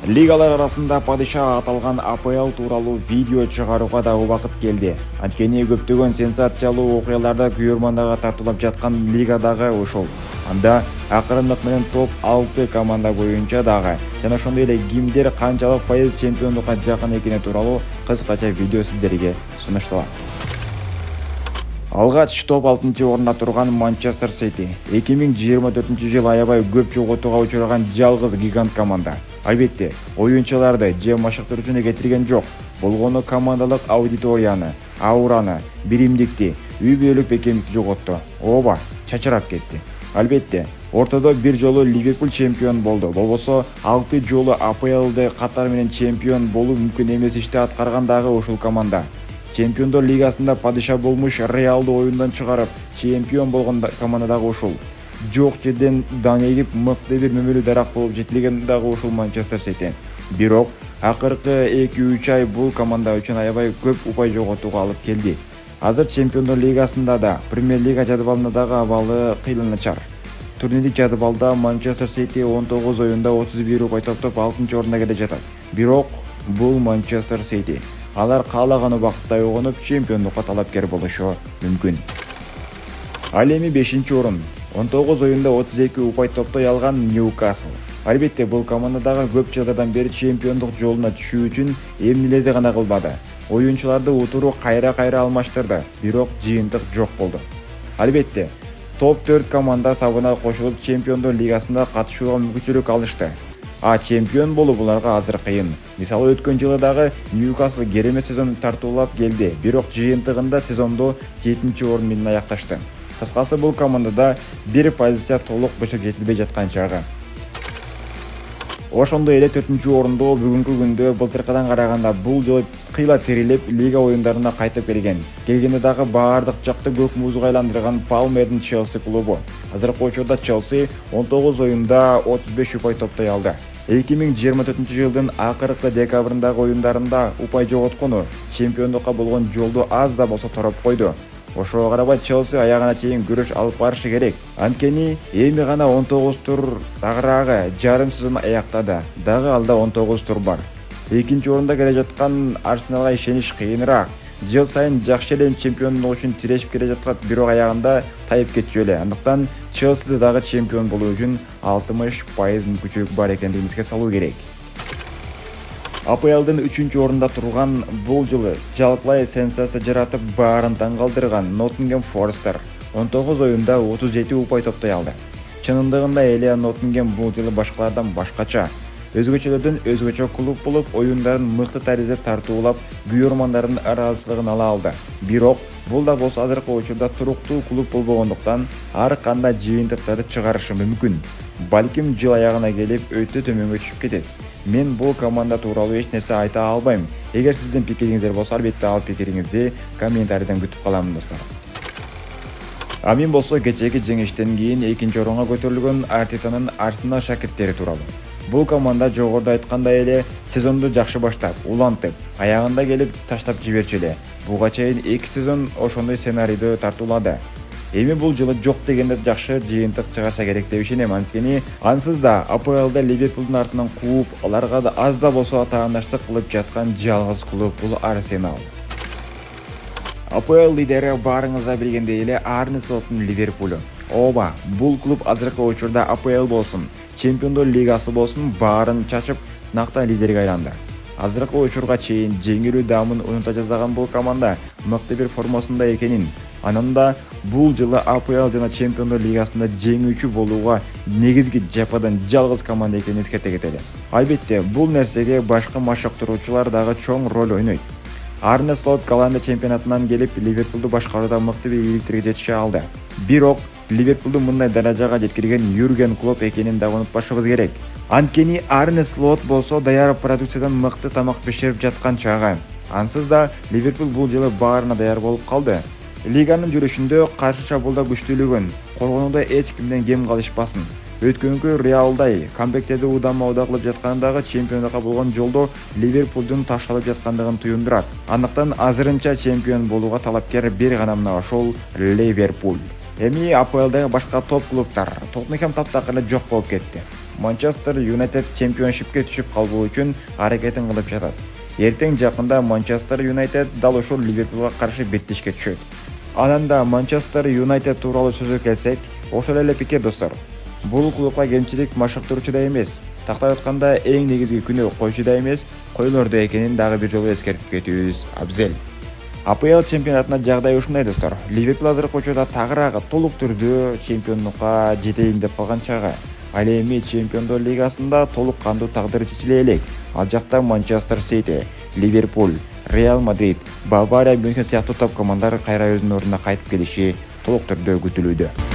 Лигалар арасында падыша аталган АПЛ тууралуу видео чыгарууга да убакыт келди. Анткени көптөгөн сенсациялуу окуяларда күйөрмандага тартуулап жаткан лигадагы ушул. Анда акырындык менен топ 6 команда боюнча дагы жана ошондой эле кимдер канчалык пайыз чемпиондукка жакын экени тууралуу кыскача видео сиздерге сунушталат. Алгач топ 6-орунда турган Манчестер Сити 2024-жыл аябай көп жоготууга учураган жалгыз гигант команда. Албетте, оюнчуларды же машыктыруучуну кетирген жок. Болгону командалык аудиторияны, аураны, биримдикти, үй бүлөлүк бекемдикти жоготту. Ооба, чачырап кетти. Албетте, ортодо бир жолу Ливерпуль чемпион болду. Болбосо 6 жолу АПЛды катар менен чемпион болуу мүмкүн эмес ишти аткарган дагы ушул команда. Чемпиондор лигасында падыша болмуш Реалды оюндан чыгарып, чемпион болгон команда дагы ушул. Жок жерден данегип мыкты бир мөмөлүү дарак болуп жетилген дагы ушул Манчестер Сити. Бирок акыркы 2-3 ай бул команда үчүн аябай көп упай жоготууга алып келди. Азыр Чемпиондор лигасында да, Премьер лига жадыбалында дагы абалы кыйла-начар. Турнирлик жадыбалда Манчестер Сити 19 оюнда 31 упай топтоп 6-орунда келе жатат. Бирок бул Манчестер Сити. Алар каалаган убакытта ойгонуп чемпиондукка талапкер болушу мүмкүн. Ал эми 5-орун. 19 оюнда 32 упай топтой алган Ньюкасл. Албетте, бул команда дагы көп жылдардан бери чемпиондук жолуна түшүү үчүн эмнелерди гана кылбады. Оюнчуларды утуру кайра алмаштырды, бирок жыйынтык жок болду. Албетте, топ 4 команда сабына кошулуп чемпиондор лигасында катышууга мүмкүнчүлүк алышты. Чемпион болуу буларга азыр кыйын. Мисалы өткөн жылы дагы Ньюкасл керемет сезон тартуулап келди, бирок жыйынтыгында сезондо 7-орун менен аякташты. Кыскасы, бул командада бир позиция толук бышып жетилбей жаткан чагы. Ошондой эле 4-орунда бүгүнкү күндө былтыркыдан караганда бул жолу кыйла терилеп лига оюндарына кайтып келген. Келгенде дагы баардык жакты көк музга айландырган Палмердин Челси клубу. Азыркы учурда Челси 19 оюнда 35 упай топтой алды. 2024-жылдын акыркы декабрындагы оюндарында упай жоготкону чемпиондукка болгон жолду аз да болсо тороп койду. Ошого карабай Челси аягына чейин күрөш алып барышы керек. Анткени эми гана 19 тур тагыраагы жарым сезон аяктады. Дагы алда 19 тур бар. 2-орунда келе жаткан Арсеналга ишениш кыйыныраак. Жыл сайын жакшы эле чемпиондук үчүн тирешип келе жатат, бирок аягында тайып кетчү эле. Андыктан Челсиде дагы чемпион болуу үчүн 60% мүмкүнчүлүк бар экендигин эске салуу керек. АПЛдын 3-орунда турган бул жылы жалпылай сенсация жаратып баарын таң калтырган Ноттингем Форестер 19 оюнда 37 упай топтой алды. Чынындыгында эле Ноттингем бул жылы башкалардан башкача, өзгөчөлөрдөн өзгөчө клуб болуп, оюндарын мыкты таризде тартуулап, күйөрмандардын ыраазычылыгын ала алды. Бирок бул да болсо азыркы учурда туруктуу клуб болбогондуктан ар кандай жыйынтыктарды чыгарышы мүмкүн. Балким жыл аягына келип өтө төмөнгө түшүп кетет. Мен бул команда тууралуу эч нерсе айта албайм. Эгер сиздин пикириңиздер болсо, албетте ал пикириңизди комментарийден күтүп калам достор. Мен болсо кечээки жеңиштен кийин 2-орунга көтөрүлгөн Артетанын Арсенал шакирттери тууралуу. Бул команда жогоруда айткандай эле сезонду жакшы баштап, улантып, аягында келип таштап жиберчү эле. Буга чейин 2 сезон ошондой сценарийди тартуулады. Эми бул жылы жок дегенде жакшы жыйынтык чыгарса керек деп ишенем. Анткени ансыз да АПЛда Ливерпулдун артынан кууп, аларга да аз да болсо тааныштык кылып жаткан жалгыз клуб бул Арсенал. АПЛ лидери баарыңызда билгендей эле Арне Слоттун Ливерпулю. Ооба, бул клуб азыркы учурда АПЛ болсун, Чемпиондор лигасы болсун, баарын чачып, накта лидерге айланды. Азыркы учурга чейин жеңилүү дамын унута жаздаган бул команда мыкты бир формасында экенин, анан да бул жылы АПЛ жана Чемпиондор лигасында жеңүүчү болууга негизги жападан жалгыз команда экенин эскерте кетели. Албетте, бул нерсеге башка машыктыруучулар дагы чоң роль ойнойт. Арне Слот Голландия чемпионатынан келип Ливерпулду башкарууда мыкты бир ийгиликтерге жетише алды. Бирок Ливерпулду мындай даражага жеткирген Юрген Клоп экенин да унутпашыбыз керек. Анткени Арне Слот болсо даяр продукциядан мыкты тамак беширип жаткан чагы. Ансыз да Ливерпул бул жылы баарына даяр болуп калды. Лиганын жүрүшүндө каршы чабуулда күчтүүлүгүн, коргонууда эч кимден кем калышпасын. Өткөнгү Реалдай камбектерди удама-уда кылып жаткандагы чемпиондукка болгон жолдо Ливерпулдун ташталып жаткандыгын туюндурат. Андыктан азырынча чемпион болууга талапкер бир гана мына ошол Ливерпуль. Эми АПЛдагы башка топ клубтар Тоттенхэм таптакыр эле жок болуп кетти. Манчестер Юнайтед чемпионшипке түшүп калбоо үчүн аракетин кылып жатат. Эртең жакында Манчестер Юнайтед дал ушул Ливерпулга каршы беттешке түшөт. Анан да Манчестер Юнайтед тууралуу сөзгө келсек, ошол эле пикир достор. Бул клубга кемчилик машыктыруучуда эмес, тактай атканда эң негизги күнөө койчуда эмес, койлордо экенин дагы бир жолу эскертип кетүүбүз абзел. АПЛ чемпионатына жагдай ушундай достор. Ливерпул азыркы учурда тагыраагы толук түрдө чемпиондукка жетейин деп калган чагы. Ал эми Чемпиондор лигасында толук кандуу тагдыры чечиле элек. Ал жакта Манчестер Сити, Ливерпул, Реал Мадрид, Бавария, Мюнхен сыяктуу топ командалар кайра өзүнүн ордуна кайтып келиши толук түрдө күтүлүүдө.